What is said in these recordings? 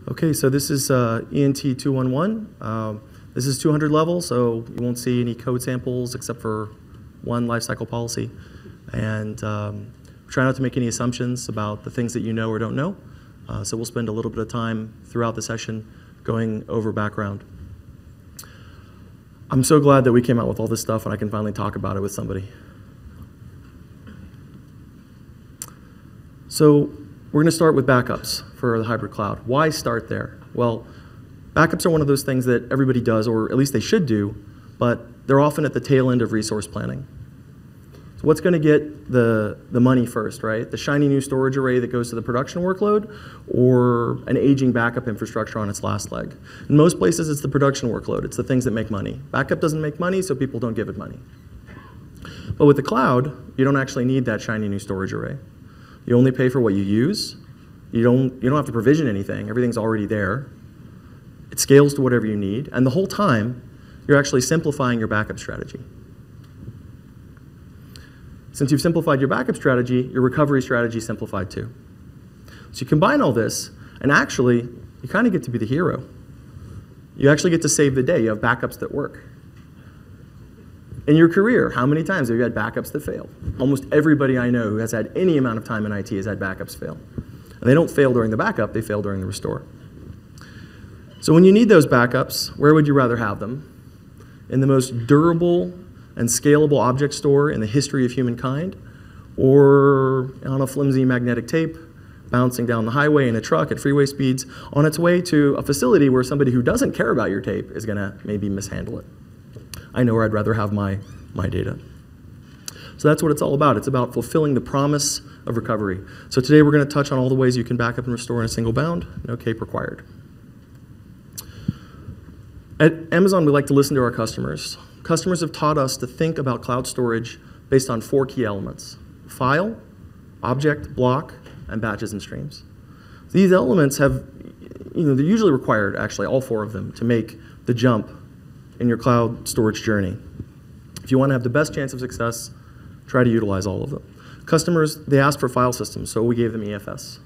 Okay, so this is ENT 211. This is 200 level, so you won't see any code samples except for one lifecycle policy. And try not to make any assumptions about the things that you know or don't know. So we'll spend a little bit of time throughout the session going over background. I'm so glad that we came out with all this stuff and I can finally talk about it with somebody. So we're going to start with backups for the hybrid cloud. Why start there? Well, backups are one of those things that everybody does, or at least they should do, but they're often at the tail end of resource planning. So what's going to get the money first, right? The shiny new storage array that goes to the production workload, or an aging backup infrastructure on its last leg? In most places, it's the production workload. It's the things that make money. Backup doesn't make money, so people don't give it money. But with the cloud, you don't actually need that shiny new storage array. You only pay for what you use. You don't have to provision anything. Everything's already there. It scales to whatever you need. And the whole time, you're actually simplifying your backup strategy. Since you've simplified your backup strategy, your recovery strategy is simplified too. So you combine all this, and actually, you kind of get to be the hero. You actually get to save the day. You have backups that work. In your career, how many times have you had backups that fail? Almost everybody I know who has had any amount of time in IT has had backups fail. And they don't fail during the backup, they fail during the restore. So when you need those backups, where would you rather have them? In the most durable and scalable object store in the history of humankind, or on a flimsy magnetic tape, bouncing down the highway in a truck at freeway speeds, on its way to a facility where somebody who doesn't care about your tape is going to maybe mishandle it? I know where I'd rather have my data. So that's what it's all about. It's about fulfilling the promise of recovery. So today we're going to touch on all the ways you can back up and restore in a single bound. No cape required. At Amazon, we like to listen to our customers. Customers have taught us to think about cloud storage based on 4 key elements: file, object, block, and batches and streams. These elements have, they're usually required, actually, all 4 of them, to make the jump in your cloud storage journey. If you want to have the best chance of success, try to utilize all of them. Customers, they asked for file systems, so we gave them EFS.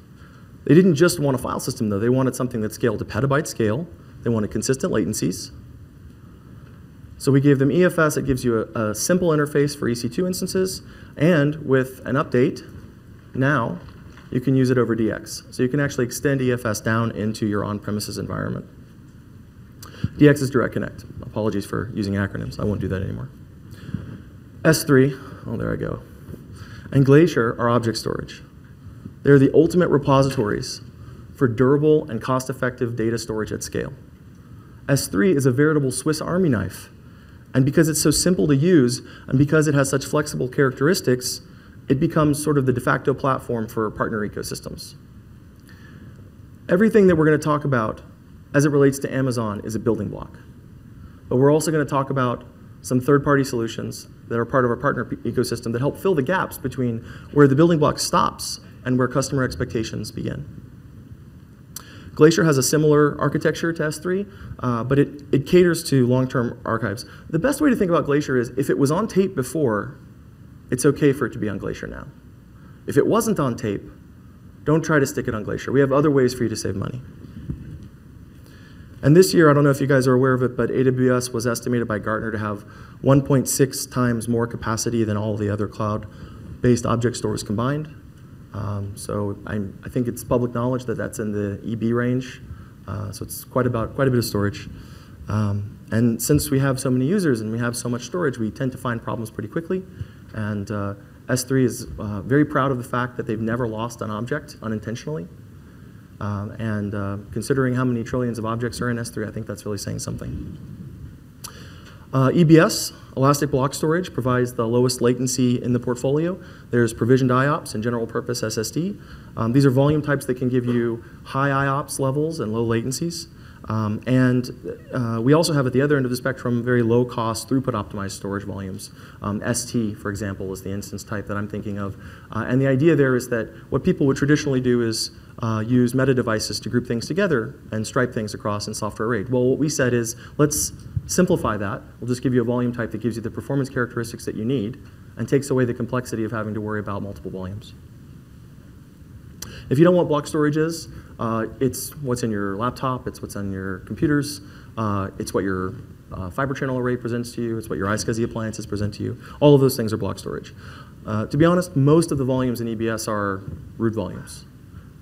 They didn't just want a file system, though. They wanted something that scaled to petabyte scale. They wanted consistent latencies. So we gave them EFS. It gives you a simple interface for EC2 instances, and with an update, now you can use it over DX. So you can actually extend EFS down into your on-premises environment. DX is Direct Connect. Apologies for using acronyms. I won't do that anymore. S3, oh, there I go. And Glacier are object storage. They're the ultimate repositories for durable and cost-effective data storage at scale. S3 is a veritable Swiss Army knife. And because it's so simple to use, and because it has such flexible characteristics, it becomes sort of the de facto platform for partner ecosystems. Everything that we're going to talk about as it relates to Amazon is a building block. But we're also going to talk about some third-party solutions that are part of our partner ecosystem that help fill the gaps between where the building block stops and where customer expectations begin. Glacier has a similar architecture to S3, but it caters to long-term archives. The best way to think about Glacier is if it was on tape before, it's okay for it to be on Glacier now. If it wasn't on tape, don't try to stick it on Glacier. We have other ways for you to save money. And this year, I don't know if you guys are aware of it, but AWS was estimated by Gartner to have 1.6 times more capacity than all the other cloud-based object stores combined. So I think it's public knowledge that that's in the EB range. So it's quite a bit of storage. And since we have so many users and we have so much storage, we tend to find problems pretty quickly. And S3 is very proud of the fact that they've never lost an object unintentionally. Considering how many trillions of objects are in S3, I think that's really saying something. EBS, Elastic Block Storage, provides the lowest latency in the portfolio. There's provisioned IOPS and general purpose SSD. These are volume types that can give you high IOPS levels and low latencies. We also have at the other end of the spectrum very low cost throughput optimized storage volumes. ST, for example, is the instance type that I'm thinking of. And the idea there is that what people would traditionally do is use meta devices to group things together and stripe things across in software RAID. Well, what we said is let's simplify that. We'll just give you a volume type that gives you the performance characteristics that you need and takes away the complexity of having to worry about multiple volumes. If you don't know what block storage is, it's what's in your laptop, it's what's on your computers, it's what your fiber channel array presents to you, it's what your iSCSI appliances present to you. All of those things are block storage. To be honest, most of the volumes in EBS are root volumes.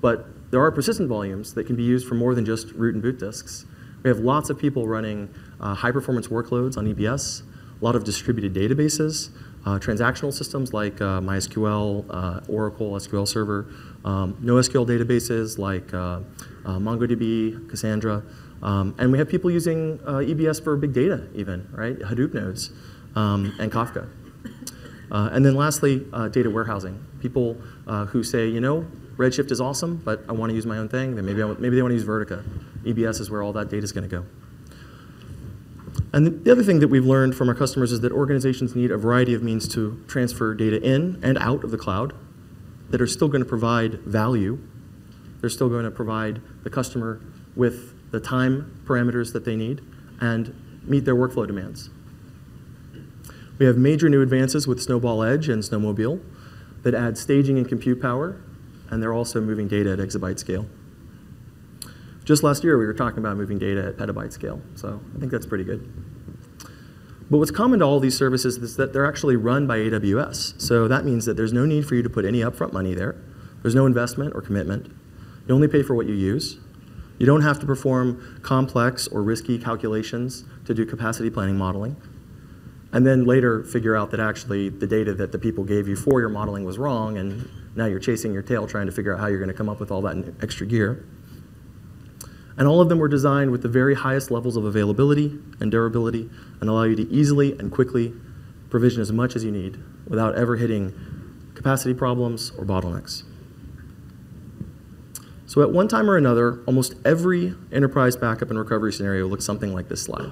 But there are persistent volumes that can be used for more than just root and boot disks. We have lots of people running high-performance workloads on EBS, a lot of distributed databases, transactional systems like MySQL, Oracle, SQL Server, NoSQL databases like MongoDB, Cassandra, and we have people using EBS for big data even, right? Hadoop nodes and Kafka. And then lastly, data warehousing. People who say, you know, Redshift is awesome, but I want to use my own thing. Then maybe they want to use Vertica. EBS is where all that data is going to go. And the other thing that we've learned from our customers is that organizations need a variety of means to transfer data in and out of the cloud that are still going to provide value. They're still going to provide the customer with the time parameters that they need and meet their workflow demands. We have major new advances with Snowball Edge and Snowmobile that add staging and compute power, and they're also moving data at exabyte scale. Just last year, we were talking about moving data at petabyte scale, so I think that's pretty good. But what's common to all these services is that they're actually run by AWS. So that means that there's no need for you to put any upfront money there. There's no investment or commitment. You only pay for what you use. You don't have to perform complex or risky calculations to do capacity planning modeling. And then later figure out that actually the data that the people gave you for your modeling was wrong, and now you're chasing your tail trying to figure out how you're going to come up with all that extra gear. And all of them were designed with the very highest levels of availability and durability and allow you to easily and quickly provision as much as you need without ever hitting capacity problems or bottlenecks. So at one time or another, almost every enterprise backup and recovery scenario looked something like this slide.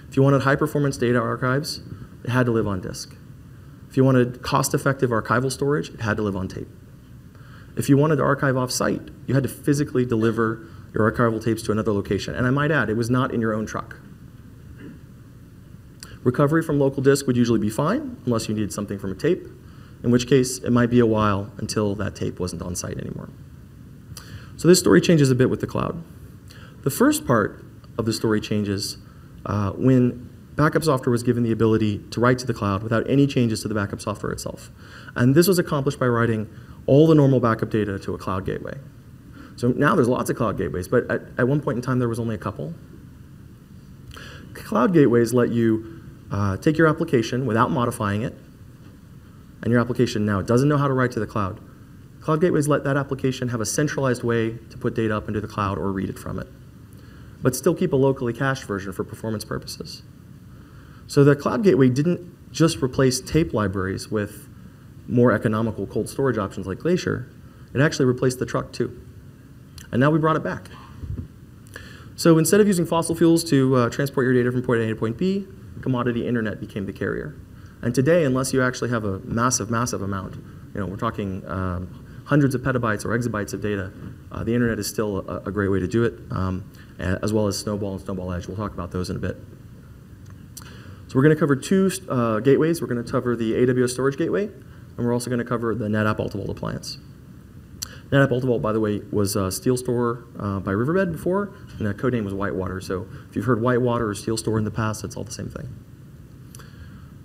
If you wanted high-performance data archives, it had to live on disk. If you wanted cost-effective archival storage, it had to live on tape. If you wanted to archive off-site, you had to physically deliver your archival tapes to another location. And I might add, it was not in your own truck. Recovery from local disk would usually be fine, unless you needed something from a tape, in which case it might be a while until that tape wasn't on site anymore. So this story changes a bit with the cloud. The first part of the story changes when backup software was given the ability to write to the cloud without any changes to the backup software itself. And this was accomplished by writing all the normal backup data to a cloud gateway. So now there's lots of cloud gateways, but at one point in time there was only a couple. Cloud gateways let you take your application without modifying it, and your application now doesn't know how to write to the cloud. Cloud gateways let that application have a centralized way to put data up into the cloud or read it from it, but still keep a locally cached version for performance purposes. So the cloud gateway didn't just replace tape libraries with more economical cold storage options like Glacier, it actually replaced the truck too. And now we brought it back. So instead of using fossil fuels to transport your data from point A to point B, commodity internet became the carrier. And today, unless you actually have a massive, massive amount, you know, we're talking hundreds of petabytes or exabytes of data, the internet is still a great way to do it, as well as Snowball and Snowball Edge. We'll talk about those in a bit. So we're going to cover two gateways. We're going to cover the AWS Storage Gateway, and we're also going to cover the NetApp AltaVault appliance. NetApp AltaVault, by the way, was SteelStore by Riverbed before, and the code name was Whitewater. So if you've heard Whitewater or SteelStore in the past, it's all the same thing.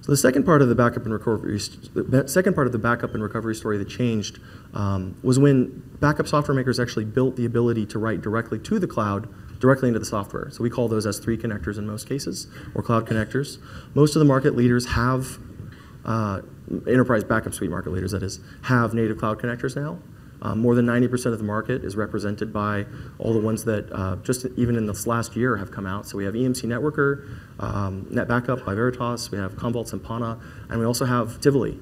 So the second part of the backup and recovery, story that changed was when backup software makers actually built the ability to write directly to the cloud, directly into the software. So we call those S3 connectors in most cases, or cloud connectors. Most of the market leaders have, enterprise backup suite market leaders, that is, have native cloud connectors now. More than 90% of the market is represented by all the ones that just even in this last year have come out. So we have EMC Networker, NetBackup by Veritas, we have Commvault Simpana, and we also have Tivoli.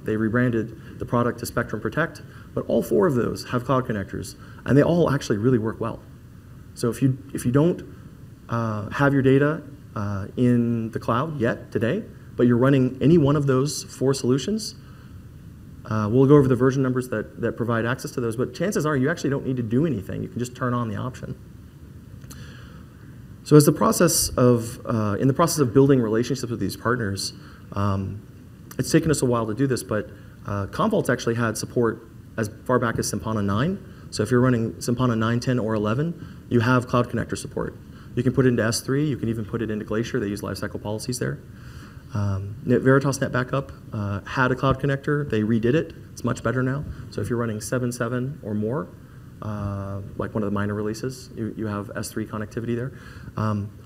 They rebranded the product to Spectrum Protect, but all four of those have cloud connectors, and they all actually really work well. So if you don't have your data in the cloud yet today, but you're running any one of those four solutions, we'll go over the version numbers that provide access to those, but chances are you actually don't need to do anything. You can just turn on the option. So as in the process of building relationships with these partners, it's taken us a while to do this, but Commvault's actually had support as far back as Sympana 9. So if you're running Sympana 9, 10, or 11, you have Cloud Connector support. You can put it into S3. You can even put it into Glacier. They use lifecycle policies there. Veritas NetBackup had a Cloud Connector. They redid it. It's much better now. So if you're running 7.7 or more, like one of the minor releases, you have S3 connectivity there.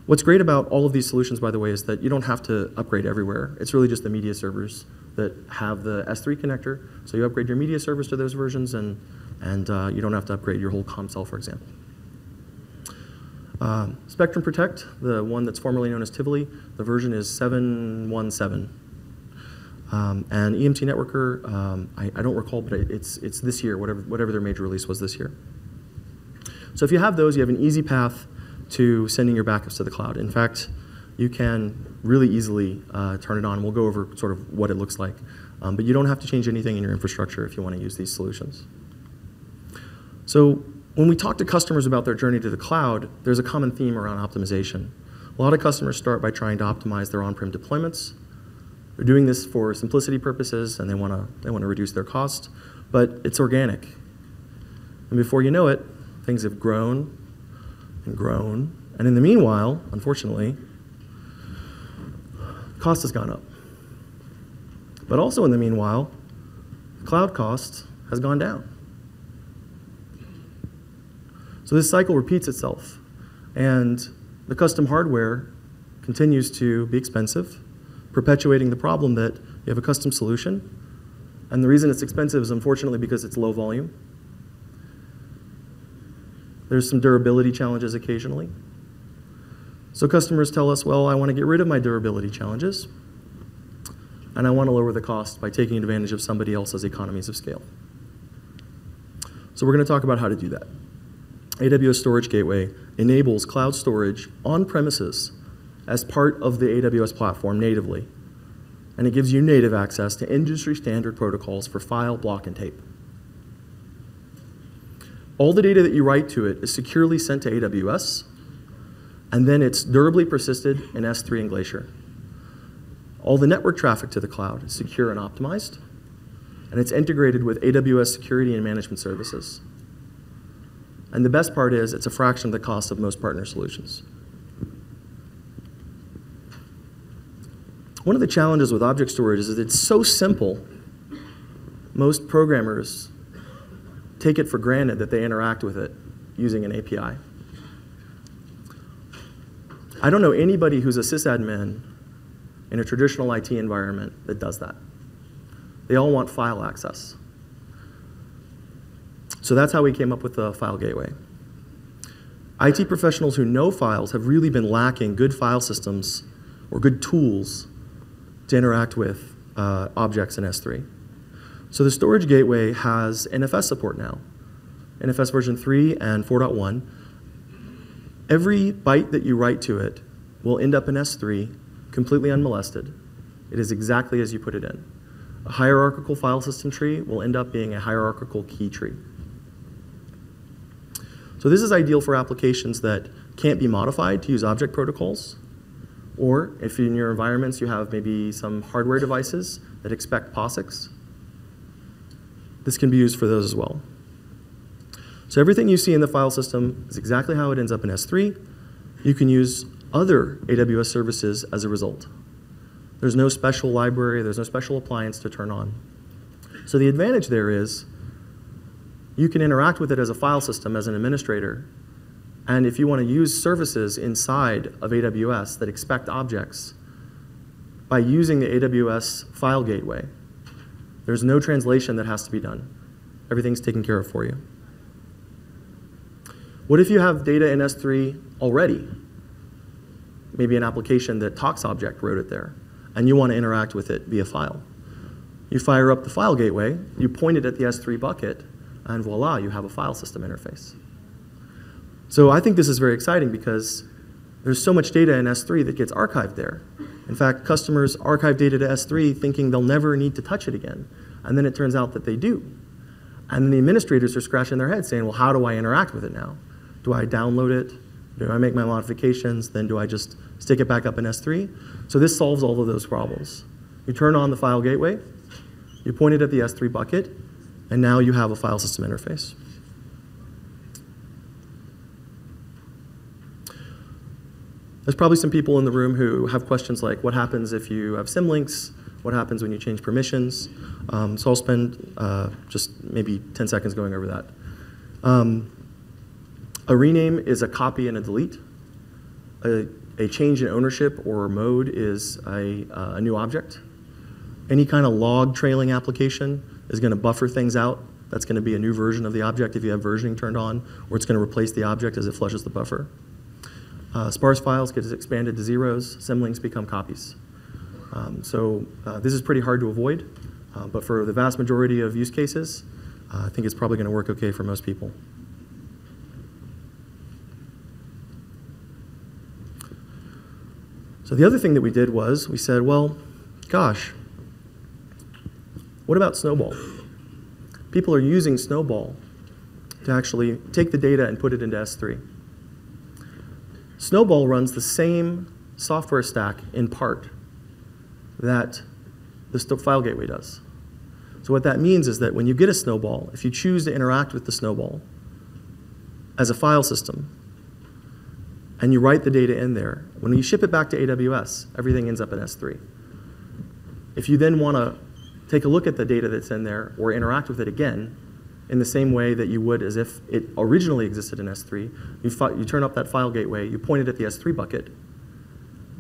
What's great about all of these solutions, by the way, is that you don't have to upgrade everywhere. It's really just the media servers that have the S3 connector. So you upgrade your media servers to those versions, and you don't have to upgrade your whole comm cell, for example. Spectrum Protect, the one that's formerly known as Tivoli, the version is 7.1.7. And EMT Networker, I don't recall, but it's this year, whatever their major release was this year. So if you have those, you have an easy path to sending your backups to the cloud. In fact, you can really easily turn it on. We'll go over sort of what it looks like. But you don't have to change anything in your infrastructure if you want to use these solutions. So when we talk to customers about their journey to the cloud, there's a common theme around optimization. A lot of customers start by trying to optimize their on-prem deployments. They're doing this for simplicity purposes, and they want to reduce their cost, but it's organic. And before you know it, things have grown and grown, and in the meanwhile, unfortunately, cost has gone up. But also in the meanwhile, cloud cost has gone down. So this cycle repeats itself, and the custom hardware continues to be expensive, perpetuating the problem that you have a custom solution, and the reason it's expensive is unfortunately because it's low volume. There's some durability challenges occasionally. So customers tell us, well, I want to get rid of my durability challenges, and I want to lower the cost by taking advantage of somebody else's economies of scale. So we're going to talk about how to do that. AWS Storage Gateway enables cloud storage on premises as part of the AWS platform natively. And it gives you native access to industry standard protocols for file, block, and tape. All the data that you write to it is securely sent to AWS, and then it's durably persisted in S3 and Glacier. All the network traffic to the cloud is secure and optimized, and it's integrated with AWS security and management services. And the best part is it's a fraction of the cost of most partner solutions. One of the challenges with object storage is that it's so simple, most programmers take it for granted that they interact with it using an API. I don't know anybody who's a sysadmin in a traditional IT environment that does that. They all want file access. So that's how we came up with the file gateway. IT professionals who know files have really been lacking good file systems or good tools to interact with objects in S3. So the storage gateway has NFS support now, NFS version 3 and 4.1. Every byte that you write to it will end up in S3 completely unmolested. It is exactly as you put it in. A hierarchical file system tree will end up being a hierarchical key tree. So this is ideal for applications that can't be modified to use object protocols, or if in your environments you have maybe some hardware devices that expect POSIX, this can be used for those as well. So everything you see in the file system is exactly how it ends up in S3. You can use other AWS services as a result. There's no special library, there's no special appliance to turn on. So the advantage there is you can interact with it as a file system as an administrator. And if you want to use services inside of AWS that expect objects, by using the AWS file gateway, there's no translation that has to be done. Everything's taken care of for you. What if you have data in S3 already? Maybe an application that ToxObject wrote it there, and you want to interact with it via file. You fire up the file gateway, you point it at the S3 bucket, and voila, you have a file system interface. So I think this is very exciting because there's so much data in S3 that gets archived there. In fact, customers archive data to S3 thinking they'll never need to touch it again. And then it turns out that they do. And then the administrators are scratching their heads saying, well, how do I interact with it now? Do I download it? Do I make my modifications? Then do I just stick it back up in S3? So this solves all of those problems. You turn on the file gateway, you point it at the S3 bucket, And now you have a file system interface. There's probably some people in the room who have questions like, what happens if you have symlinks? What happens when you change permissions? So I'll spend just maybe 10 seconds going over that. A rename is a copy and a delete. A change in ownership or mode is a new object. Any kind of log trailing application is going to buffer things out. That's going to be a new version of the object if you have versioning turned on, or it's going to replace the object as it flushes the buffer. Sparse files get expanded to zeros. Symlinks become copies. This is pretty hard to avoid, but for the vast majority of use cases, I think it's probably going to work okay for most people. So the other thing that we did was we said, well, gosh, what about Snowball? People are using Snowball to actually take the data and put it into S3. Snowball runs the same software stack in part that the file gateway does. So what that means is that when you get a Snowball, if you choose to interact with the Snowball as a file system, and you write the data in there, when you ship it back to AWS, everything ends up in S3. If you then want to take a look at the data that's in there or interact with it again in the same way that you would as if it originally existed in S3, you turn up that file gateway, you point it at the S3 bucket.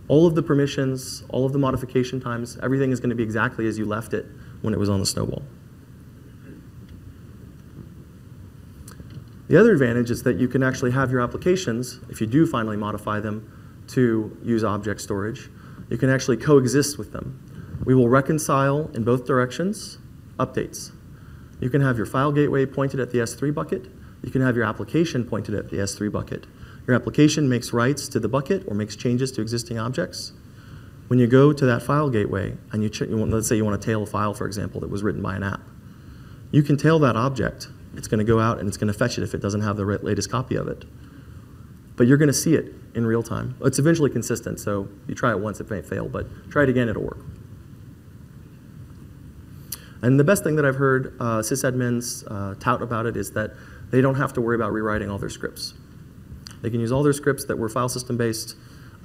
All of the permissions, all of the modification times, everything is going to be exactly as you left it when it was on the Snowball. The other advantage is that you can actually have your applications, if you do finally modify them to use object storage, you can actually coexist with them. We will reconcile in both directions updates. You can have your file gateway pointed at the S3 bucket. You can have your application pointed at the S3 bucket. Your application makes writes to the bucket or makes changes to existing objects. When you go to that file gateway and let's say you want to tail a file, for example, that was written by an app, you can tail that object. It's going to go out and it's going to fetch it if it doesn't have the latest copy of it. But you're going to see it in real time. It's eventually consistent, so you try it once, it may fail, but try it again, it'll work. And the best thing that I've heard sysadmins tout about it is that they don't have to worry about rewriting all their scripts. They can use all their scripts that were file system based,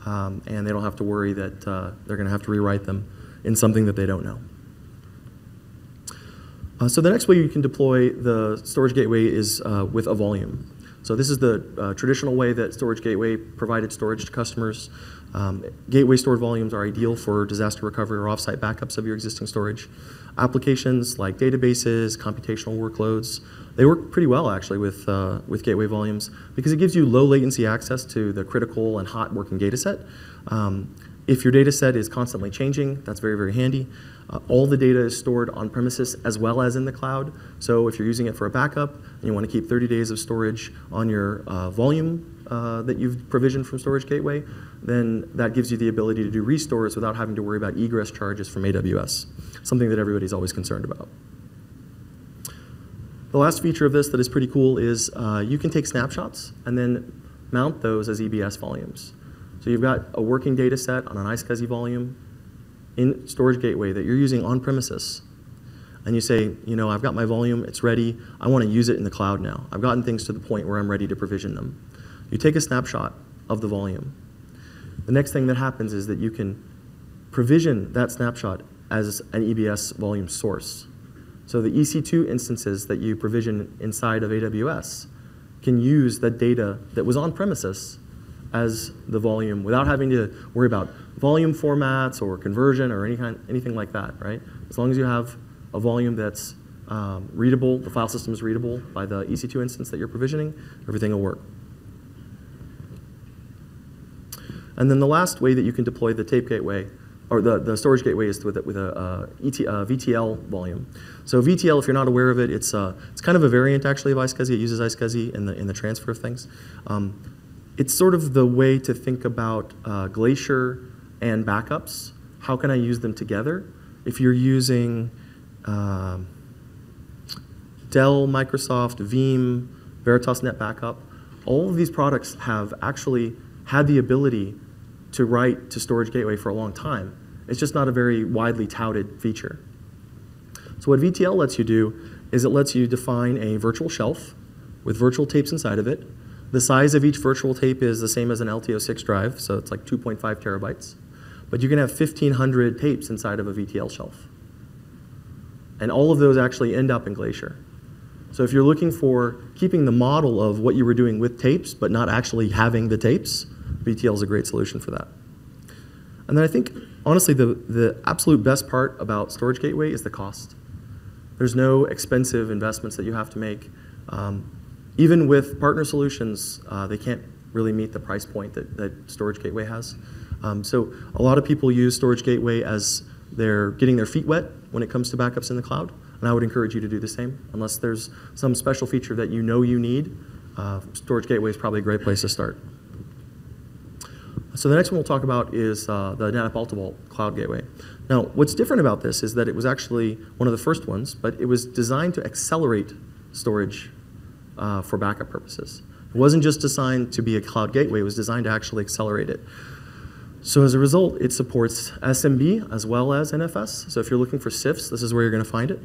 and they don't have to worry that they're going to have to rewrite them in something that they don't know. So the next way you can deploy the storage gateway is with a volume. So this is the traditional way that Storage Gateway provided storage to customers. Gateway stored volumes are ideal for disaster recovery or offsite backups of your existing storage. Applications like databases, computational workloads, they work pretty well actually with gateway volumes because it gives you low latency access to the critical and hot working data set. If your data set is constantly changing, that's very, very handy. All the data is stored on premises as well as in the cloud. So if you're using it for a backup and you want to keep 30 days of storage on your volume that you've provisioned from Storage Gateway, then that gives you the ability to do restores without having to worry about egress charges from AWS, something that everybody's always concerned about. The last feature of this that is pretty cool is you can take snapshots and then mount those as EBS volumes. So you've got a working data set on an iSCSI volume in Storage Gateway that you're using on premises. And you say, you know, I've got my volume, it's ready, I want to use it in the cloud now. I've gotten things to the point where I'm ready to provision them. You take a snapshot of the volume. The next thing that happens is that you can provision that snapshot as an EBS volume source. So the EC2 instances that you provision inside of AWS can use that data that was on premises as the volume without having to worry about volume formats or conversion or anything like that, right? As long as you have a volume that's readable, the file system is readable by the EC2 instance that you're provisioning, everything will work. And then the last way that you can deploy the tape gateway, or the storage gateway, is with a VTL volume. So VTL, if you're not aware of it, it's kind of a variant actually of iSCSI. It uses iSCSI in the transfer of things. It's sort of the way to think about Glacier and backups. How can I use them together? If you're using Dell, Microsoft, Veeam, Veritas Net Backup, all of these products have actually had the ability to write to Storage Gateway for a long time. It's just not a very widely touted feature. So what VTL lets you do is it lets you define a virtual shelf with virtual tapes inside of it. The size of each virtual tape is the same as an LTO6 drive, so it's like 2.5 terabytes. But you can have 1,500 tapes inside of a VTL shelf. And all of those actually end up in Glacier. So if you're looking for keeping the model of what you were doing with tapes, but not actually having the tapes, VTL is a great solution for that. And then I think, honestly, the absolute best part about Storage Gateway is the cost. There's no expensive investments that you have to make. Even with partner solutions, they can't really meet the price point that Storage Gateway has. So a lot of people use Storage Gateway as they're getting their feet wet when it comes to backups in the cloud. And I would encourage you to do the same. Unless there's some special feature that you know you need, Storage Gateway is probably a great place to start. So the next one we'll talk about is the NetApp AltaVault Cloud Gateway. Now, what's different about this is that it was actually one of the first ones, but it was designed to accelerate storage for backup purposes. It wasn't just designed to be a cloud gateway, it was designed to actually accelerate it. So as a result, it supports SMB as well as NFS. So if you're looking for CIFS, this is where you're going to find it.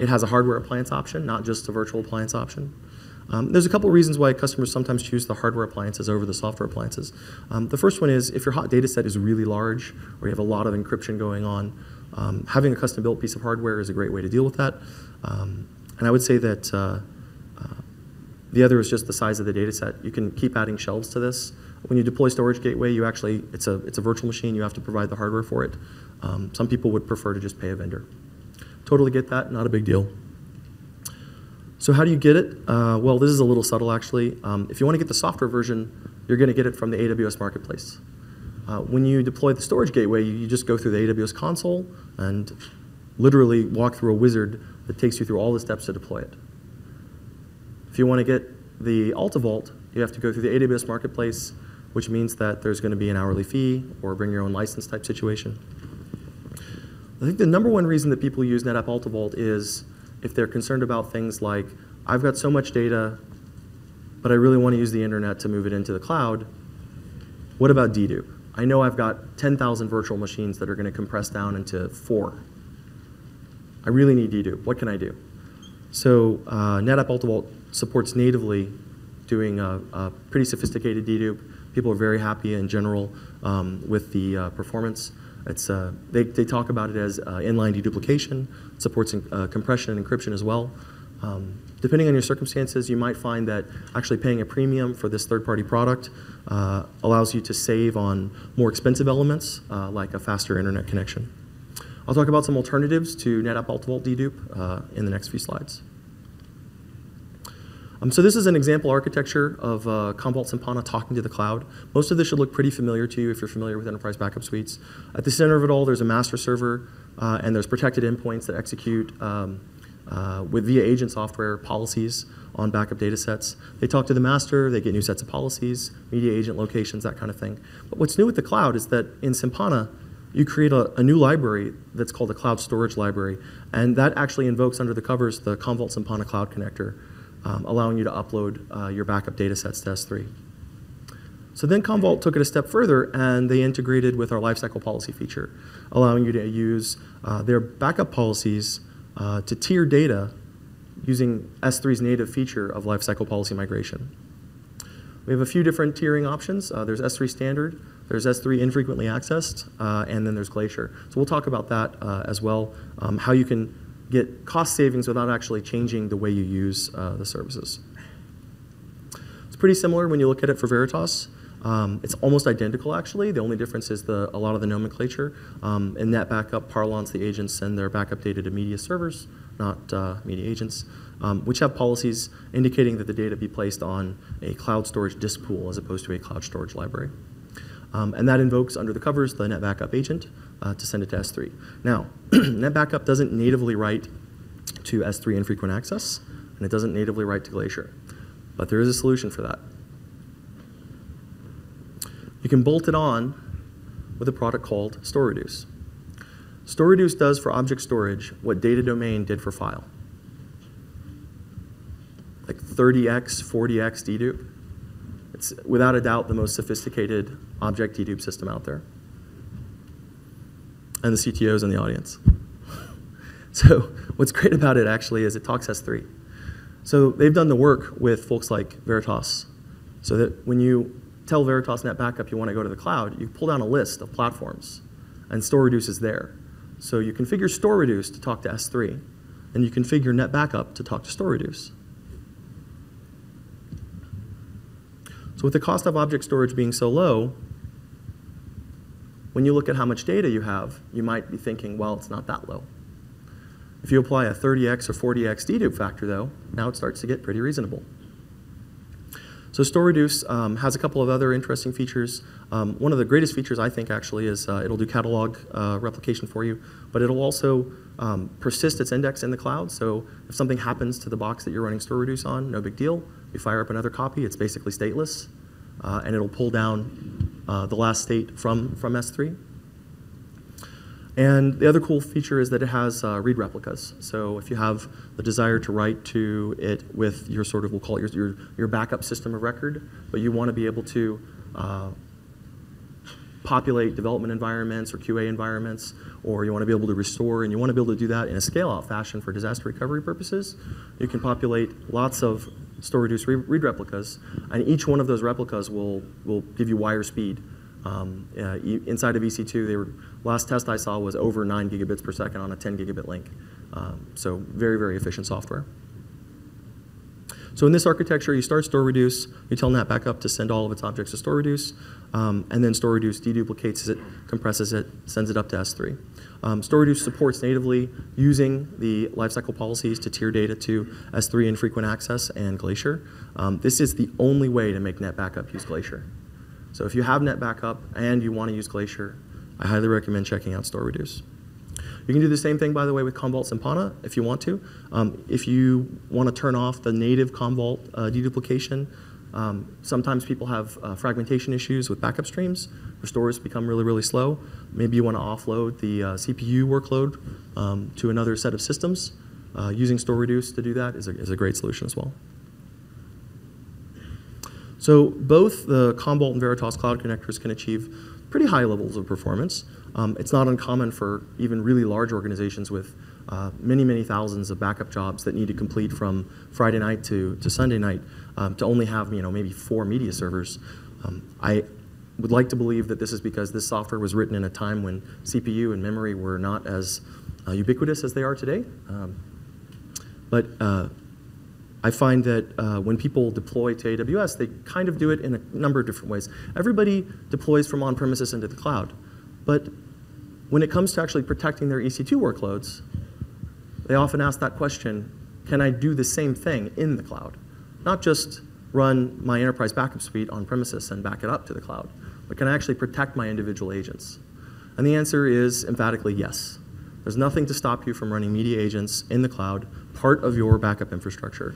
It has a hardware appliance option, not just a virtual appliance option. There's a couple of reasons why customers sometimes choose the hardware appliances over the software appliances. The first one is if your hot data set is really large or you have a lot of encryption going on, having a custom-built piece of hardware is a great way to deal with that. And I would say that the other is just the size of the data set. You can keep adding shelves to this. When you deploy Storage Gateway, you actually, it's a virtual machine. You have to provide the hardware for it. Some people would prefer to just pay a vendor. Totally get that, not a big deal. So how do you get it? Well, this is a little subtle, actually. If you want to get the software version, you're going to get it from the AWS Marketplace. When you deploy the Storage Gateway, you just go through the AWS console and literally walk through a wizard that takes you through all the steps to deploy it. If you want to get the AltaVault, you have to go through the AWS Marketplace, which means that there's going to be an hourly fee or bring your own license type situation. I think the number one reason that people use NetApp AltaVault is if they're concerned about things like, I've got so much data, but I really want to use the internet to move it into the cloud. What about dedupe? I know I've got 10,000 virtual machines that are going to compress down into 4. I really need dedupe. What can I do? So NetApp AltaVault supports natively doing a pretty sophisticated dedupe. People are very happy in general with the performance. It's, they talk about it as inline deduplication. It supports compression and encryption as well. Depending on your circumstances, you might find that actually paying a premium for this third-party product allows you to save on more expensive elements like a faster internet connection. I'll talk about some alternatives to NetApp AltaVault dedupe in the next few slides. So this is an example architecture of Commvault Sympana talking to the cloud. Most of this should look pretty familiar to you if you're familiar with enterprise backup suites. At the center of it all, there's a master server, and there's protected endpoints that execute via agent software policies on backup data sets. They talk to the master, they get new sets of policies, media agent locations, that kind of thing. But what's new with the cloud is that in Sympana, you create a new library that's called a cloud storage library, and that actually invokes under the covers the Commvault Sympana Cloud Connector, allowing you to upload your backup data sets to S3. So then Commvault took it a step further, and they integrated with our lifecycle policy feature, allowing you to use their backup policies to tier data using S3's native feature of lifecycle policy migration. We have a few different tiering options. There's S3 standard, there's S3 infrequently accessed, and then there's Glacier. So we'll talk about that as well, how you can get cost savings without actually changing the way you use the services. It's pretty similar when you look at it for Veritas. It's almost identical, actually. The only difference is a lot of the nomenclature. In NetBackup parlance, the agents send their backup data to media servers, not media agents, which have policies indicating that the data be placed on a cloud storage disk pool as opposed to a cloud storage library. And that invokes under the covers the NetBackup agent to send it to S3. Now, NetBackup doesn't natively write to S3 infrequent access, and it doesn't natively write to Glacier. But there is a solution for that. You can bolt it on with a product called StorReduce. StorReduce does for object storage what Data Domain did for file. Like 30x, 40x dedupe. It's without a doubt the most sophisticated object dedupe system out there. And the CTOs in the audience. So what's great about it actually is it talks S3. So they've done the work with folks like Veritas, so that when you tell Veritas NetBackup you want to go to the cloud, you pull down a list of platforms, and StorReduce is there. So you configure StorReduce to talk to S3, and you configure NetBackup to talk to StorReduce. So with the cost of object storage being so low, when you look at how much data you have, you might be thinking, well, it's not that low. If you apply a 30x or 40x dedupe factor, though, now it starts to get pretty reasonable. So StorReduce has a couple of other interesting features. One of the greatest features, I think, actually, is it'll do catalog replication for you, but it'll also persist its index in the cloud. So if something happens to the box that you're running StorReduce on, no big deal. You fire up another copy, it's basically stateless, and it'll pull down the last state from S3. And the other cool feature is that it has read replicas. So if you have the desire to write to it with your sort of, we'll call it your backup system of record, but you want to be able to populate development environments or QA environments, or you want to be able to restore, and you want to be able to do that in a scale-out fashion for disaster recovery purposes, you can populate lots of StorReduce read replicas, and each one of those replicas will give you wire speed. Inside of EC2, last test I saw was over 9 gigabits per second on a 10 gigabit link. So very, very efficient software. So in this architecture, you start StorReduce, you tell NetBackup to send all of its objects to StorReduce, and then StorReduce deduplicates it, compresses it, sends it up to S3. StorReduce supports natively using the lifecycle policies to tier data to S3 infrequent access and Glacier. This is the only way to make NetBackup use Glacier. So if you have NetBackup and you want to use Glacier, I highly recommend checking out StorReduce. You can do the same thing, by the way, with Commvault Sympana if you want to. If you want to turn off the native Commvault deduplication, sometimes people have fragmentation issues with backup streams. Restores become really, really slow. Maybe you want to offload the CPU workload to another set of systems. Using StorReduce to do that is a great solution as well. So both the Commvault and Veritas Cloud connectors can achieve pretty high levels of performance. It's not uncommon for even really large organizations with many, many thousands of backup jobs that need to complete from Friday night to Sunday night to only have maybe 4 media servers. I would like to believe that this is because this software was written in a time when CPU and memory were not as ubiquitous as they are today. But I find that when people deploy to AWS, they kind of do it in a number of different ways. Everybody deploys from on-premises into the cloud. But when it comes to actually protecting their EC2 workloads, they often ask that question, can I do the same thing in the cloud? Not just run my enterprise backup suite on-premises and back it up to the cloud, but can I actually protect my individual agents? And the answer is emphatically yes. There's nothing to stop you from running media agents in the cloud, part of your backup infrastructure.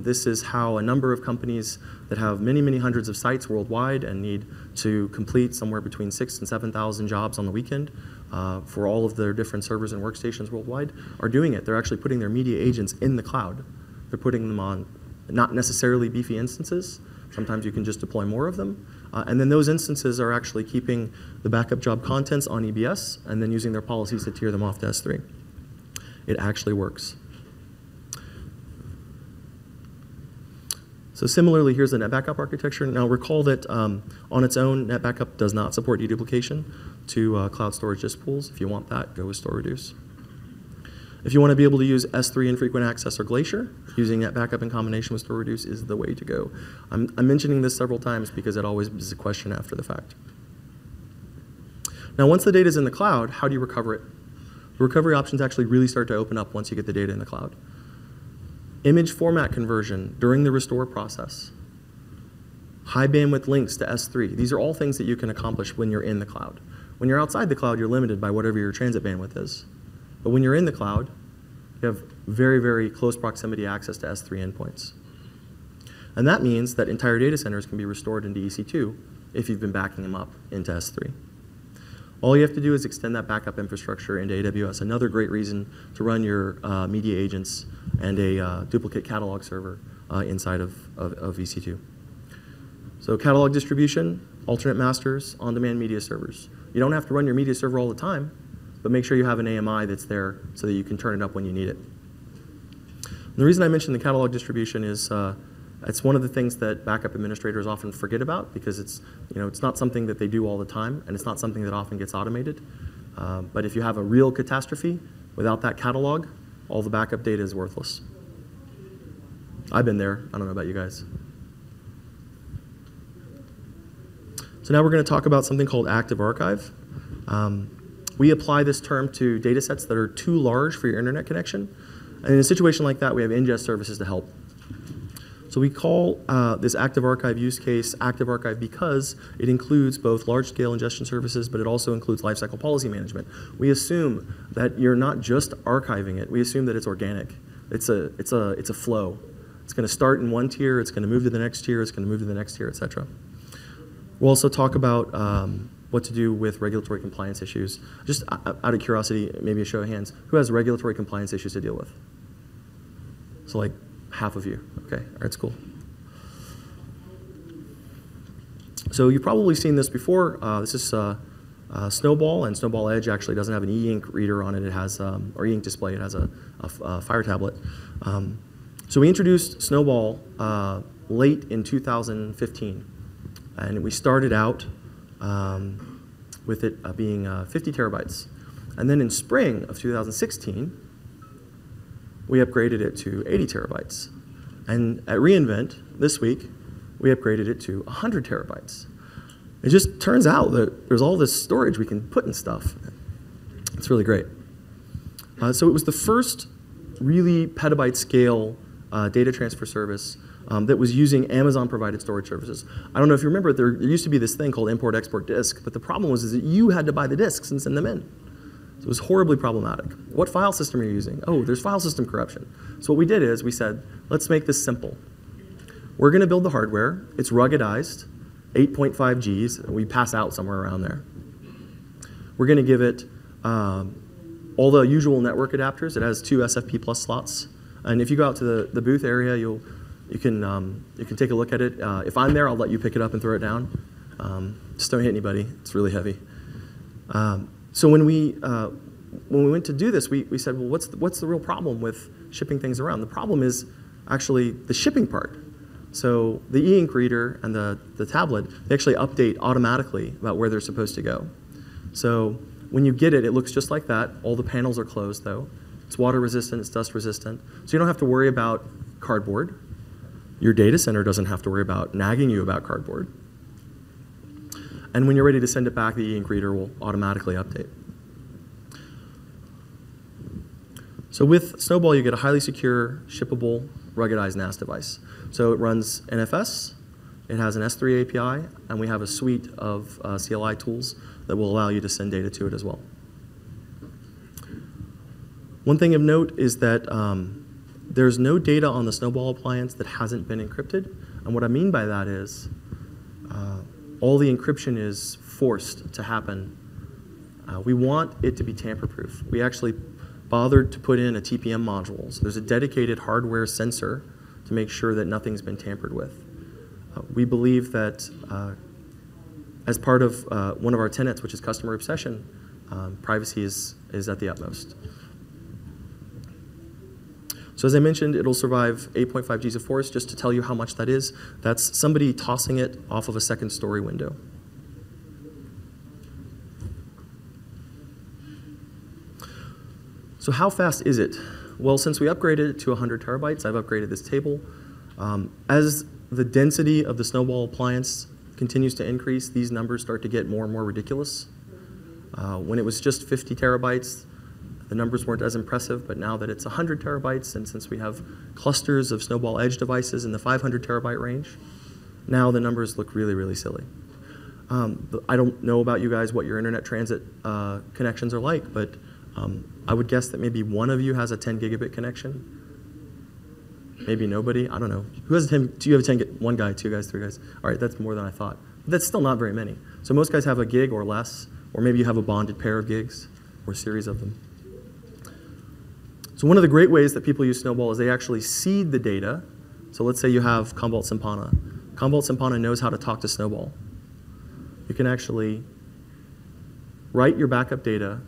This is how a number of companies that have many, many hundreds of sites worldwide and need to complete somewhere between 6,000 and 7,000 jobs on the weekend for all of their different servers and workstations worldwide are doing it. They're actually putting their media agents in the cloud. They're putting them on not necessarily beefy instances. Sometimes you can just deploy more of them. And then those instances are actually keeping the backup job contents on EBS and then using their policies to tier them off to S3. It actually works. So similarly, here's the NetBackup architecture. Now recall that on its own, NetBackup does not support deduplication to cloud storage disk pools. If you want that, go with StorReduce. If you want to be able to use S3 infrequent access or Glacier, using NetBackup in combination with StorReduce is the way to go. I'm mentioning this several times because it always is a question after the fact. Now once the data is in the cloud, how do you recover it? The recovery options actually really start to open up once you get the data in the cloud. Image format conversion during the restore process. High bandwidth links to S3. These are all things that you can accomplish when you're in the cloud. When you're outside the cloud, you're limited by whatever your transit bandwidth is. But when you're in the cloud, you have very, very close proximity access to S3 endpoints. And that means that entire data centers can be restored into EC2 if you've been backing them up into S3. All you have to do is extend that backup infrastructure into AWS. Another great reason to run your media agents and a duplicate catalog server inside of EC2. So catalog distribution, alternate masters, on-demand media servers. You don't have to run your media server all the time, but make sure you have an AMI that's there so that you can turn it up when you need it. And the reason I mentioned the catalog distribution is it's one of the things that backup administrators often forget about because it's not something that they do all the time, and it's not something that often gets automated. But if you have a real catastrophe, without that catalog, all the backup data is worthless. I've been there. I don't know about you guys. So now we're going to talk about something called Active Archive. We apply this term to data sets that are too large for your internet connection. And in a situation like that, we have ingest services to help. So we call this Active Archive use case Active Archive because it includes both large-scale ingestion services, but it also includes lifecycle policy management. We assume that you're not just archiving it. We assume that it's organic. It's a flow. It's going to start in one tier. It's going to move to the next tier. It's going to move to the next tier, et cetera. We'll also talk about what to do with regulatory compliance issues. Just out of curiosity, maybe a show of hands, who has regulatory compliance issues to deal with? So like half of you. Okay, all right, that's cool. So you've probably seen this before. This is Snowball, and Snowball Edge actually doesn't have an e-ink reader on it. It has, or e-ink display. It has a Fire tablet. So we introduced Snowball late in 2015. And we started out with it being 50 terabytes. And then in spring of 2016, we upgraded it to 80 terabytes. And at reInvent this week, we upgraded it to 100 terabytes. It just turns out that there's all this storage we can put in stuff. It's really great. So it was the first really petabyte scale data transfer service that was using Amazon-provided storage services. I don't know if you remember, there used to be this thing called import-export disk, but the problem was that you had to buy the disks and send them in. So it was horribly problematic. What file system are you using? Oh, there's file system corruption. So what we did is we said, let's make this simple. We're going to build the hardware. It's ruggedized, 8.5 Gs. We pass out somewhere around there. We're going to give it all the usual network adapters. It has 2 SFP plus slots. And if you go out to the booth area, you can take a look at it. If I'm there, I'll let you pick it up and throw it down. Just don't hit anybody. It's really heavy. So when we went to do this, we said, well, what's the real problem with shipping things around? The problem is actually the shipping part. So the e-ink reader and the tablet, they actually update automatically about where they're supposed to go. So when you get it, it looks just like that. All the panels are closed, though. It's water resistant, it's dust resistant. So you don't have to worry about cardboard. Your data center doesn't have to worry about nagging you about cardboard. And when you're ready to send it back, the e-ink reader will automatically update. So with Snowball, you get a highly secure, shippable, ruggedized NAS device. So it runs NFS, it has an S3 API, and we have a suite of CLI tools that will allow you to send data to it as well. One thing of note is that there's no data on the Snowball appliance that hasn't been encrypted. And what I mean by that is all the encryption is forced to happen. We want it to be tamper-proof. We actually bothered to put in a TPM module. So there's a dedicated hardware sensor to make sure that nothing's been tampered with. We believe that as part of one of our tenets, which is customer obsession, privacy is at the utmost. So as I mentioned, it'll survive 8.5 Gs of force. Just to tell you how much that is, that's somebody tossing it off of a second-story window. So how fast is it? Well, since we upgraded it to 100 terabytes, I've upgraded this table. As the density of the Snowball appliance continues to increase, these numbers start to get more and more ridiculous. When it was just 50 terabytes, the numbers weren't as impressive, but now that it's 100 terabytes, and since we have clusters of Snowball Edge devices in the 500 terabyte range, now the numbers look really, really silly. I don't know about you guys what your internet transit connections are like, but I would guess that maybe one of you has a 10 gigabit connection. Maybe nobody, I don't know. Who has a 10, do you have a 10, one guy, 2 guys, 3 guys? All right, that's more than I thought. But that's still not very many. So most guys have a gig or less, or maybe you have a bonded pair of gigs, or a series of them. So one of the great ways that people use Snowball is they actually seed the data. So let's say you have Commvault Sympana. Commvault Sympana knows how to talk to Snowball. You can actually write your backup data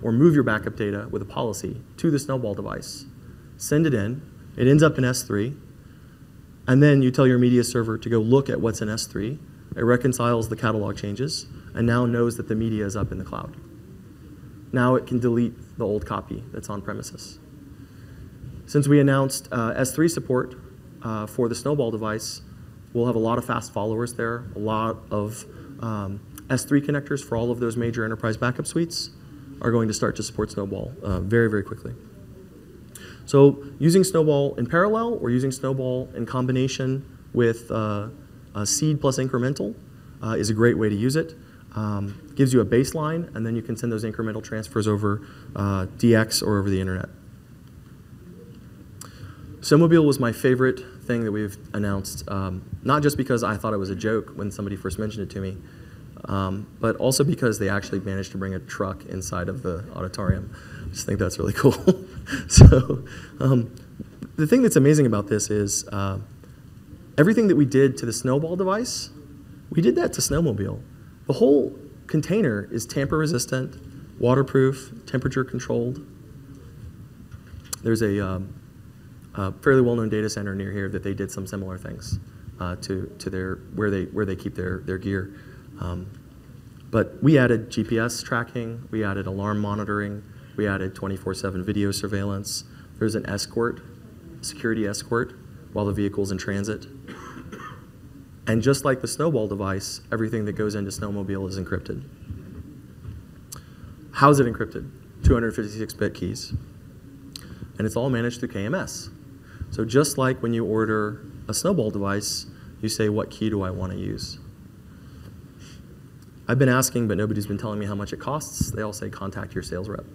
or move your backup data with a policy to the Snowball device, send it in, it ends up in S3, and then you tell your media server to go look at what's in S3. It reconciles the catalog changes and now knows that the media is up in the cloud. Now it can delete the old copy that's on premises. Since we announced S3 support for the Snowball device, we'll have a lot of fast followers there, a lot of S3 connectors for all of those major enterprise backup suites are going to start to support Snowball very, very quickly. So using Snowball in parallel or using Snowball in combination with Seed plus incremental is a great way to use it. Gives you a baseline, and then you can send those incremental transfers over DX or over the internet. Snowmobile was my favorite thing that we've announced, not just because I thought it was a joke when somebody first mentioned it to me, but also because they actually managed to bring a truck inside of the auditorium. I just think that's really cool. So the thing that's amazing about this is everything that we did to the Snowball device, we did that to Snowmobile. The whole container is tamper resistant, waterproof, temperature controlled. There's a fairly well-known data center near here that they did some similar things to their where they keep their gear. But we added GPS tracking, we added alarm monitoring, we added 24/7 video surveillance. There's an escort, security escort, while the vehicle's in transit. And just like the Snowball device, everything that goes into Snowmobile is encrypted. How's it encrypted? 256-bit keys. And it's all managed through KMS. So just like when you order a Snowball device, you say, what key do I want to use? I've been asking, but nobody's been telling me how much it costs. They all say, contact your sales rep.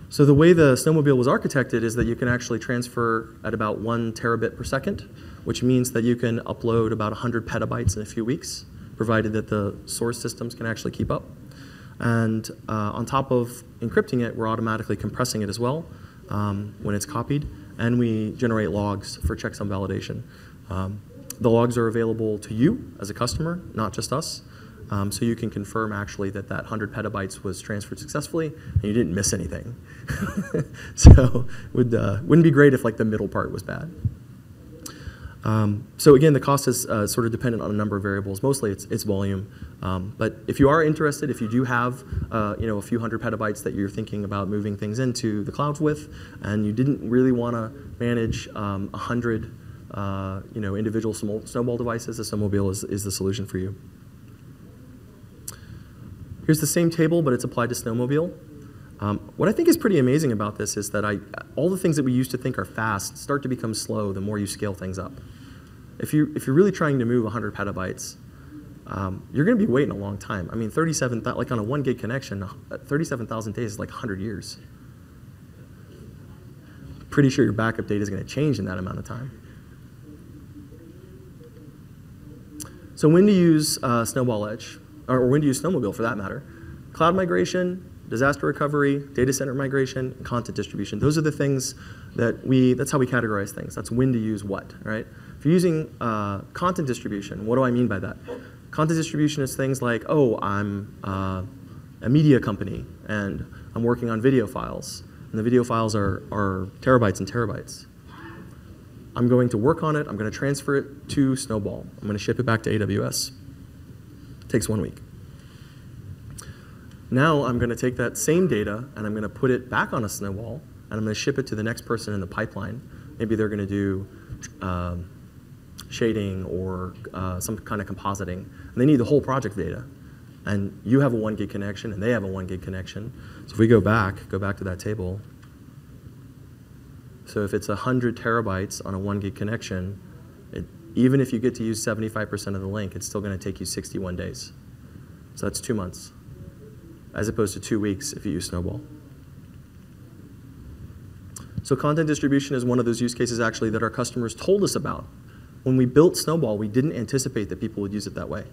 So the way the Snowmobile was architected is that you can actually transfer at about 1 terabit per second, which means that you can upload about 100 petabytes in a few weeks, provided that the source systems can actually keep up. And on top of encrypting it, we're automatically compressing it as well when it's copied, and we generate logs for checksum validation. The logs are available to you as a customer, not just us. So you can confirm actually that 100 petabytes was transferred successfully and you didn't miss anything. So wouldn't be great if like the middle part was bad. So again, the cost is sort of dependent on a number of variables. Mostly it's volume. But if you are interested, if you do have a few hundred petabytes that you're thinking about moving things into the clouds with, and you didn't really want to manage 100 individual Snowball devices, the Snowmobile is the solution for you. Here's the same table, but it's applied to Snowmobile. What I think is pretty amazing about this is that all the things that we used to think are fast start to become slow the more you scale things up. If you're really trying to move 100 petabytes, you're going to be waiting a long time. I mean, like on a 1 gig connection, 37,000 days is like 100 years. Pretty sure your backup data is going to change in that amount of time. So when to use Snowball Edge? Or when to use Snowmobile for that matter. Cloud migration, disaster recovery, data center migration, and content distribution. Those are the things that's how we categorize things. That's when to use what, right? If you're using content distribution, what do I mean by that? Content distribution is things like, oh, I'm a media company and I'm working on video files. And the video files are terabytes and terabytes. I'm going to work on it, I'm going to transfer it to Snowball. I'm going to ship it back to AWS. Takes 1 week. Now I'm going to take that same data and I'm going to put it back on a Snowball and I'm going to ship it to the next person in the pipeline. Maybe they're going to do shading or some kind of compositing. And they need the whole project data. And you have a 1 gig connection and they have a 1 gig connection. So if we go back to that table. So if it's 100 terabytes on a 1 gig connection, even if you get to use 75% of the link, it's still going to take you 61 days. So that's 2 months, as opposed to 2 weeks if you use Snowball. So content distribution is one of those use cases actually that our customers told us about. When we built Snowball, we didn't anticipate that people would use it that way.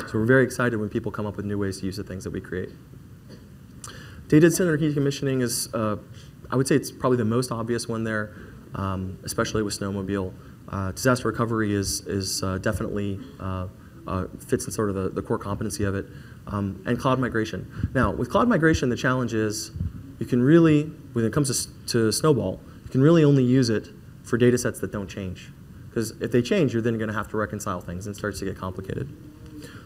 So we're very excited when people come up with new ways to use the things that we create. Data center decommissioning is, I would say it's probably the most obvious one there. Especially with Snowmobile. Disaster recovery is definitely fits in sort of the core competency of it. and cloud migration. Now, with cloud migration, the challenge is you can really, when it comes to Snowball, you can really only use it for data sets that don't change. Because if they change, you're then going to have to reconcile things and it starts to get complicated.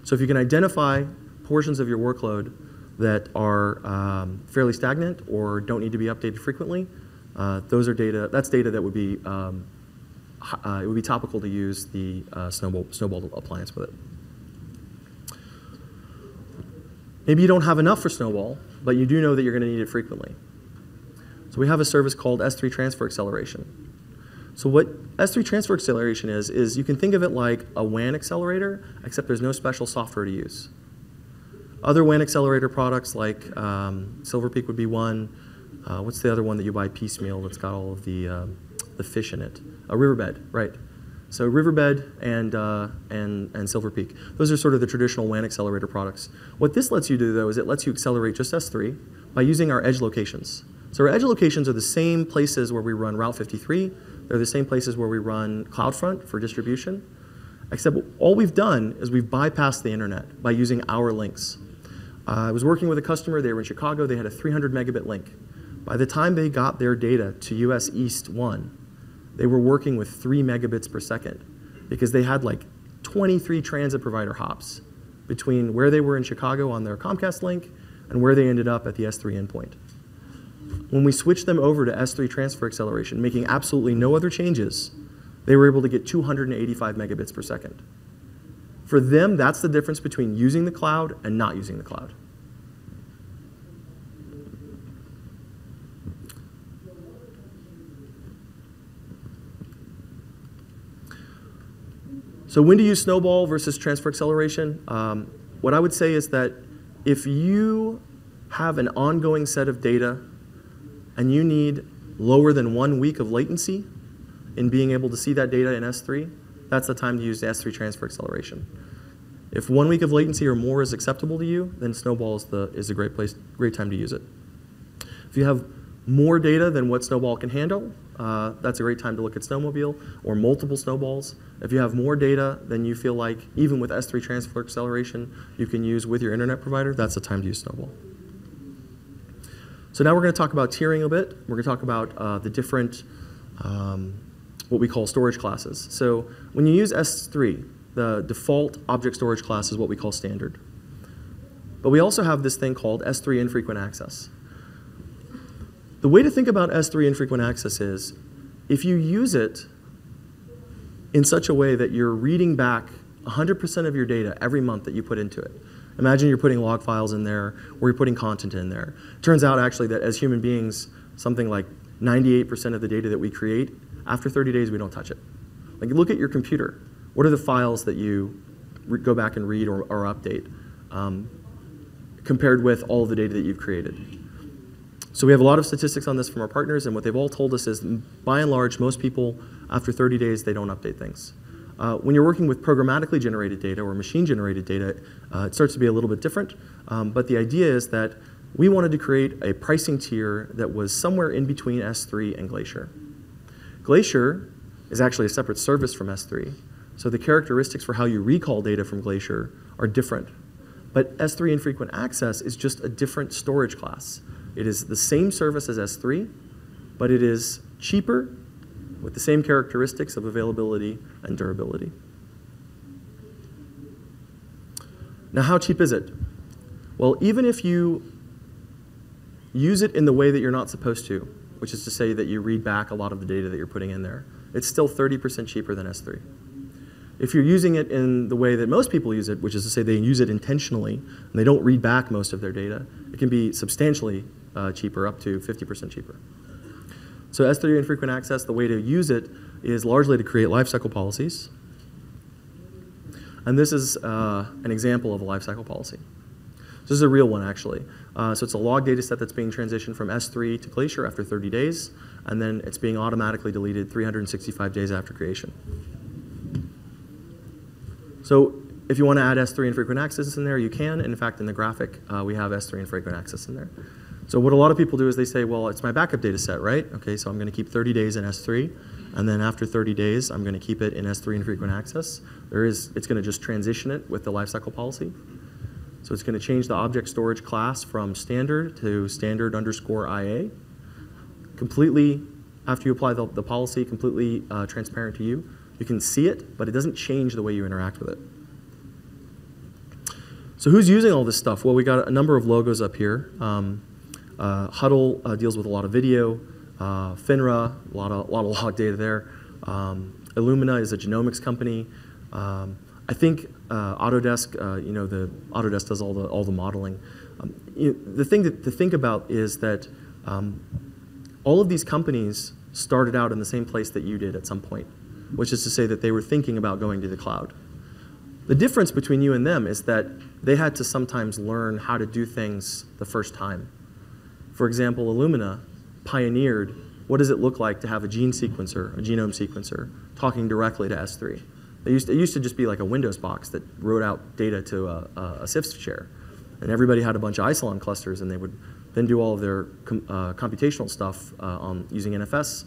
So if you can identify portions of your workload that are fairly stagnant or don't need to be updated frequently, those are data. That's data that would be it would be topical to use the Snowball appliance with it. Maybe you don't have enough for Snowball, but you do know that you're going to need it frequently. So we have a service called S3 Transfer Acceleration. So what S3 Transfer Acceleration is you can think of it like a WAN accelerator, except there's no special software to use. Other WAN accelerator products like Silver Peak would be one. What's the other one that you buy piecemeal that's got all of the fish in it? Riverbed, right. So Riverbed and Silver Peak. Those are sort of the traditional WAN accelerator products. What this lets you do, though, is it lets you accelerate just S3 by using our edge locations. So our edge locations are the same places where we run Route 53. They're the same places where we run CloudFront for distribution. Except all we've done is we've bypassed the internet by using our links. I was working with a customer. They were in Chicago. They had a 300 megabit link. By the time they got their data to US East 1, they were working with 3 megabits per second because they had like 23 transit provider hops between where they were in Chicago on their Comcast link and where they ended up at the S3 endpoint. When we switched them over to S3 Transfer Acceleration, making absolutely no other changes, they were able to get 285 megabits per second. For them, that's the difference between using the cloud and not using the cloud. So when to use Snowball versus Transfer Acceleration? What I would say is that if you have an ongoing set of data and you need lower than 1 week of latency in being able to see that data in S3, that's the time to use the S3 Transfer Acceleration. If 1 week of latency or more is acceptable to you, then Snowball is a great time to use it. If you have more data than what Snowball can handle, that's a great time to look at Snowmobile or multiple Snowballs. If you have more data than you feel like, even with S3 Transfer Acceleration, you can use with your internet provider, that's the time to use Snowball. So now we're going to talk about tiering a bit. We're going to talk about the different, what we call storage classes. So when you use S3, the default object storage class is what we call standard. But we also have this thing called S3 infrequent access. The way to think about S3 infrequent access is if you use it in such a way that you're reading back 100% of your data every month that you put into it. Imagine you're putting log files in there or you're putting content in there. It turns out actually that as human beings, something like 98% of the data that we create, after 30 days we don't touch it. Like look at your computer. What are the files that you go back and read or update compared with all of the data that you've created? So we have a lot of statistics on this from our partners, and what they've all told us is, by and large, most people, after 30 days, they don't update things. When you're working with programmatically generated data or machine-generated data, it starts to be a little bit different. But the idea is that we wanted to create a pricing tier that was somewhere in between S3 and Glacier. Glacier is actually a separate service from S3, so the characteristics for how you recall data from Glacier are different. But S3 infrequent access is just a different storage class. It is the same service as S3, but it is cheaper with the same characteristics of availability and durability. Now, how cheap is it? Well, even if you use it in the way that you're not supposed to, which is to say that you read back a lot of the data that you're putting in there, it's still 30% cheaper than S3. If you're using it in the way that most people use it, which is to say they use it intentionally and they don't read back most of their data, it can be substantially cheaper, up to 50% cheaper. So S3 infrequent access, the way to use it is largely to create lifecycle policies. And this is an example of a lifecycle policy. This is a real one, actually. So it's a log data set that's being transitioned from S3 to Glacier after 30 days, and then it's being automatically deleted 365 days after creation. So if you want to add S3 infrequent access in there, you can. And in fact, in the graphic, we have S3 infrequent access in there. So what a lot of people do is they say, well, it's my backup data set, right? Okay, so I'm going to keep 30 days in S3, and then after 30 days, I'm going to keep it in S3 infrequent access. It's going to just transition it with the lifecycle policy. So it's going to change the object storage class from standard to standard underscore IA. Completely, after you apply the policy, completely transparent to you. You can see it, but it doesn't change the way you interact with it. So who's using all this stuff? Well, we got a number of logos up here. Huddle deals with a lot of video. FINRA, a lot of log data there. Illumina is a genomics company. I think Autodesk, the Autodesk does all the modeling. The thing to think about is that all of these companies started out in the same place that you did at some point, which is to say that they were thinking about going to the cloud. The difference between you and them is that they had to sometimes learn how to do things the first time. For example, Illumina pioneered what does it look like to have a gene sequencer, a genome sequencer, talking directly to S3. It used to just be like a Windows box that wrote out data to a CIFS share. And everybody had a bunch of Isilon clusters, and they would then do all of their computational stuff using NFS,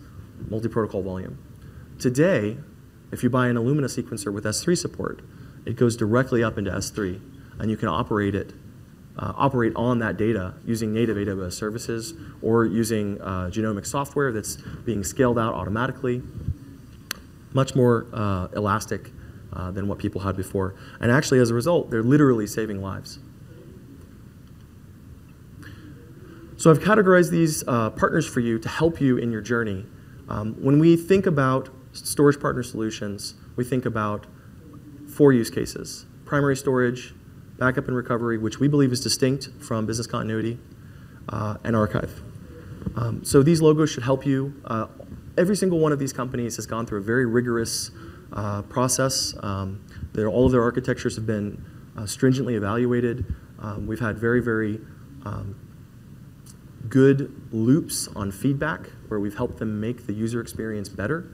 multi-protocol volume. Today, if you buy an Illumina sequencer with S3 support, it goes directly up into S3, and you can operate on that data using native AWS services or using genomic software that's being scaled out automatically. Much more elastic than what people had before. And actually, as a result, they're literally saving lives. So I've categorized these partners for you to help you in your journey. When we think about storage partner solutions, we think about 4 use cases: primary storage, backup and recovery, which we believe is distinct from business continuity, and archive. So these logos should help you. Every single one of these companies has gone through a very rigorous process. All of their architectures have been stringently evaluated. We've had very, very good loops on feedback where we've helped them make the user experience better.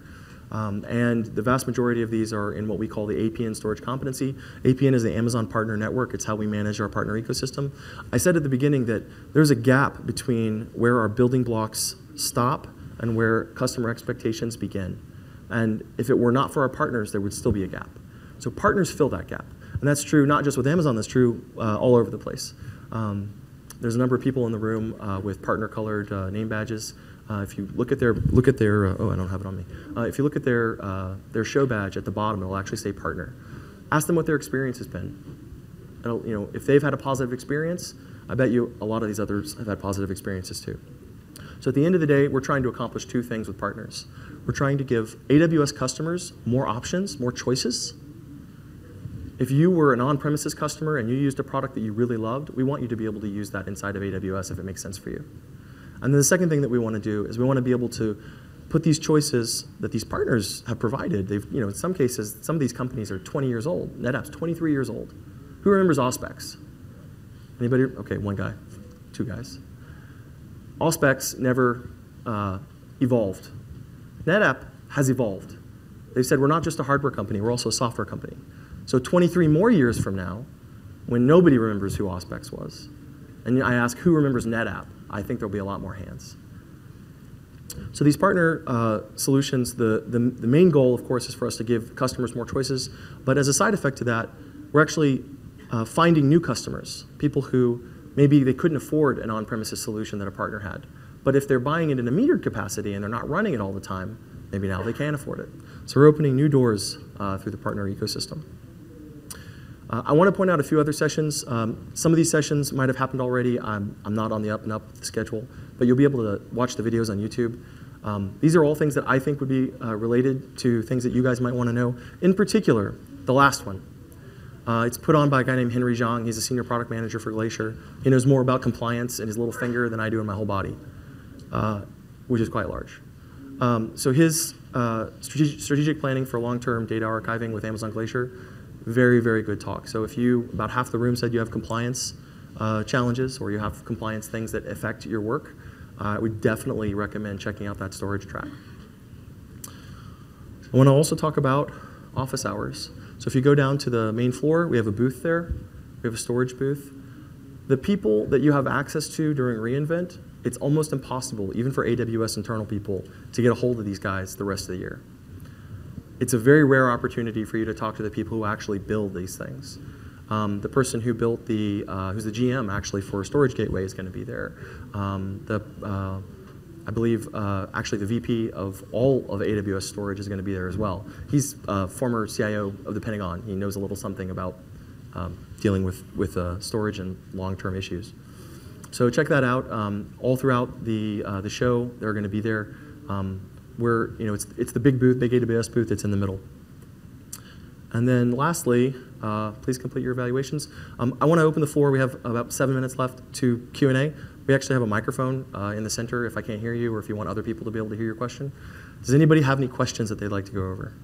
And the vast majority of these are in what we call the APN storage competency. APN is the Amazon Partner Network. It's how we manage our partner ecosystem. I said at the beginning that there's a gap between where our building blocks stop and where customer expectations begin. And if it were not for our partners, there would still be a gap. So partners fill that gap. And that's true not just with Amazon, that's true all over the place. There's a number of people in the room with partner-colored name badges. If you look at their oh, I don't have it on me. If you look at their show badge at the bottom, it'll actually say partner. Ask them what their experience has been. If they've had a positive experience, I bet you a lot of these others have had positive experiences too. So at the end of the day, we're trying to accomplish 2 things with partners. We're trying to give AWS customers more options, more choices. If you were an on-premises customer and you used a product that you really loved, we want you to be able to use that inside of AWS if it makes sense for you. And then the second thing that we want to do is we want to be able to put these choices that these partners have provided. They've, in some cases, some of these companies are 20 years old. NetApp's 23 years old. Who remembers Auspex? Anybody? Okay, 1 guy, 2 guys. Auspex never evolved. NetApp has evolved. They've said we're not just a hardware company, we're also a software company. So 23 more years from now, when nobody remembers who Auspex was, and I ask who remembers NetApp, I think there'll be a lot more hands. So these partner solutions, the main goal, of course, is for us to give customers more choices. But as a side effect to that, we're actually finding new customers, people who maybe they couldn't afford an on-premises solution that a partner had. But if they're buying it in a metered capacity and they're not running it all the time, maybe now they can afford it. So we're opening new doors through the partner ecosystem. I want to point out a few other sessions. Some of these sessions might have happened already. I'm not on the up and up schedule, but you'll be able to watch the videos on YouTube. These are all things that I think would be related to things that you guys might want to know. In particular, the last one. It's put on by a guy named Henry Zhang. He's a senior product manager for Glacier. He knows more about compliance in his little finger than I do in my whole body, which is quite large. So his strategic planning for long-term data archiving with Amazon Glacier, very, very good talk. So if you, about half the room said you have compliance challenges or you have compliance things that affect your work, I would definitely recommend checking out that storage track. I want to also talk about office hours. So if you go down to the main floor, we have a booth there. We have a storage booth. The people that you have access to during reInvent, it's almost impossible, even for AWS internal people, to get a hold of these guys the rest of the year. It's a very rare opportunity for you to talk to the people who actually build these things. The person who built who's the GM actually for Storage Gateway is going to be there. I believe actually the VP of all of AWS storage is going to be there as well. He's a former CIO of the Pentagon. He knows a little something about dealing with storage and long-term issues. So check that out. All throughout the show, they're going to be there. It's the big booth, big AWS booth. It's in the middle. And then lastly, please complete your evaluations. I want to open the floor. We have about 7 minutes left to Q&A. We actually have a microphone in the center if I can't hear you or if you want other people to be able to hear your question. Does anybody have any questions that they'd like to go over?